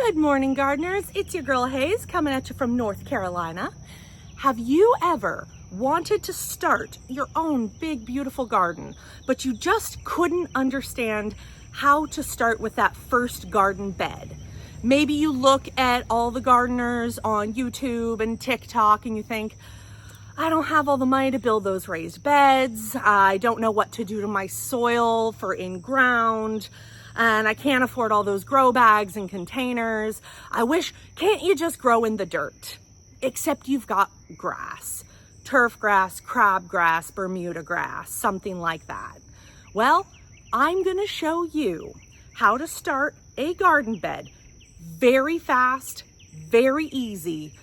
Good morning, gardeners. It's your girl Hayes coming at you from North Carolina. Have you ever wanted to start your own big, beautiful garden, but you just couldn't understand how to start with that first garden bed? Maybe you look at all the gardeners on YouTube and TikTok and you think, I don't have all the money to build those raised beds. I don't know what to do to my soil for in-ground. And I can't afford all those grow bags and containers. Can't you just grow in the dirt? Except you've got grass, turf grass, crabgrass, Bermuda grass, something like that. Well, I'm gonna show you how to start a garden bed very fast, very easy,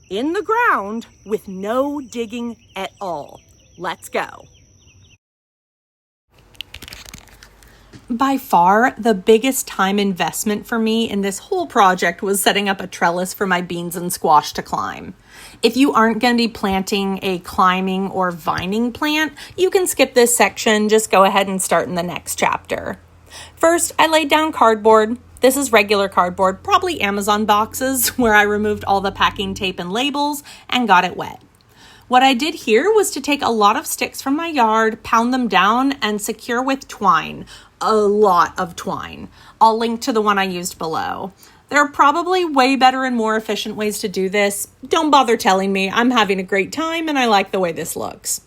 in the ground with no digging at all. Let's go. By far, the biggest time investment for me in this whole project was setting up a trellis for my beans and squash to climb. If you aren't going to be planting a climbing or vining plant, you can skip this section. Just go ahead and start in the next chapter. First, I laid down cardboard. This is regular cardboard, probably Amazon boxes, where I removed all the packing tape and labels and got it wet. What I did here was to take a lot of sticks from my yard, pound them down, and secure with twine. A lot of twine. I'll link to the one I used below. There are probably way better and more efficient ways to do this. Don't bother telling me. I'm having a great time and I like the way this looks.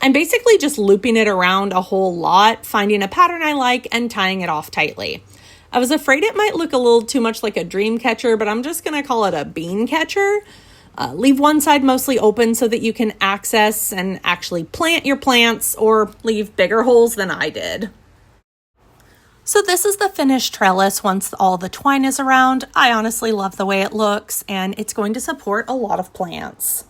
I'm basically just looping it around a whole lot, finding a pattern I like and tying it off tightly. I was afraid it might look a little too much like a dream catcher, but I'm just going to call it a bean catcher. Leave one side mostly open so that you can access and actually plant your plants, or leave bigger holes than I did. So this is the finished trellis once all the twine is around. I honestly love the way it looks, and it's going to support a lot of plants.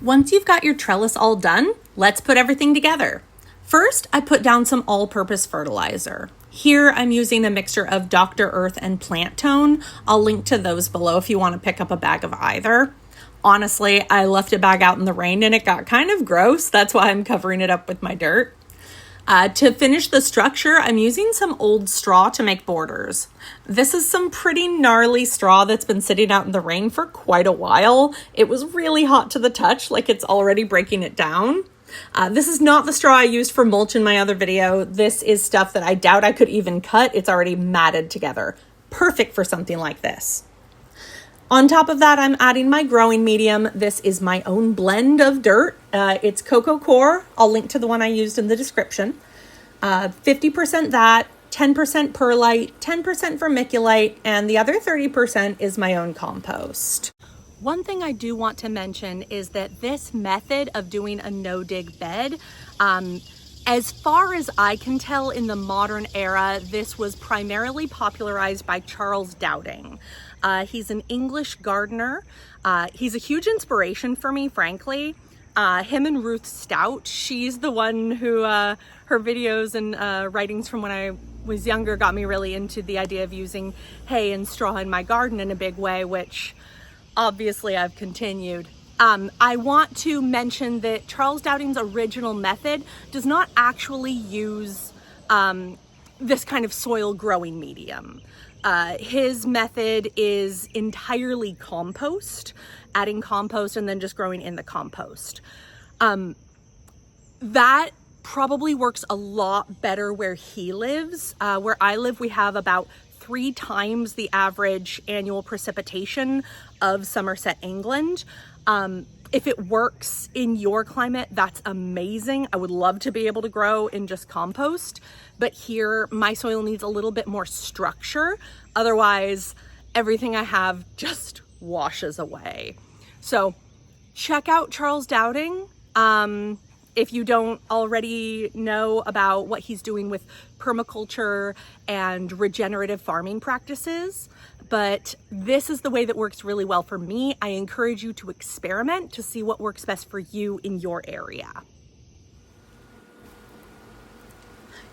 Once you've got your trellis all done, let's put everything together. First, I put down some all-purpose fertilizer. Here, I'm using a mixture of Dr. Earth and Plant Tone. I'll link to those below if you want to pick up a bag of either. Honestly, I left a bag out in the rain and it got kind of gross. That's why I'm covering it up with my dirt. To finish the structure, I'm using some old straw to make borders. This is some pretty gnarly straw that's been sitting out in the rain for quite a while. It was really hot to the touch, like it's already breaking it down. This is not the straw I used for mulch in my other video. This is stuff that I doubt I could even cut. It's already matted together. Perfect for something like this. On top of that, I'm adding my growing medium. This is my own blend of dirt. It's Coco Core. I'll link to the one I used in the description. 50% that, 10% perlite, 10% vermiculite, and the other 30% is my own compost. One thing I do want to mention is that this method of doing a no-dig bed, as far as I can tell in the modern era, this was primarily popularized by Charles Dowding. He's an English gardener. He's a huge inspiration for me, frankly. Him and Ruth Stout, she's the one who, her videos and writings from when I was younger got me really into the idea of using hay and straw in my garden in a big way, which obviously I've continued. I want to mention that Charles Dowding's original method does not actually use this kind of soil growing medium. His method is entirely compost, adding compost and then just growing in the compost. That probably works a lot better where he lives. Where I live, we have about 3 times the average annual precipitation of Somerset, England. If it works in your climate, that's amazing. I would love to be able to grow in just compost, but here my soil needs a little bit more structure. Otherwise, everything I have just washes away. So check out Charles Dowding. If you don't already know about what he's doing with permaculture and regenerative farming practices, but this is the way that works really well for me. I encourage you to experiment to see what works best for you in your area.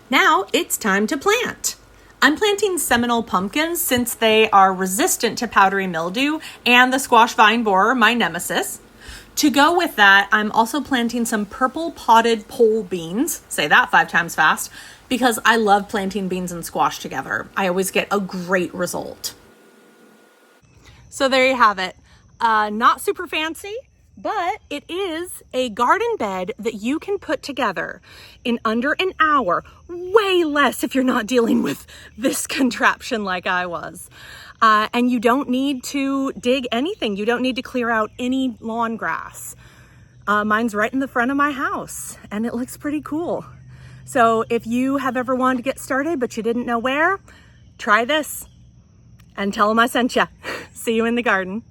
Now it's time to plant. I'm planting Seminole pumpkins since they are resistant to powdery mildew, and the squash vine borer, my nemesis. To go with that, I'm also planting some purple potted pole beans. Say that 5 times fast, because I love planting beans and squash together. I always get a great result. So there you have it. Not super fancy, but it is a garden bed that you can put together in under an hour, way less if you're not dealing with this contraption like I was. And you don't need to dig anything. You don't need to clear out any lawn grass. Mine's right in the front of my house and it looks pretty cool. So if you have ever wanted to get started but you didn't know where, try this and tell them I sent you. See you in the garden.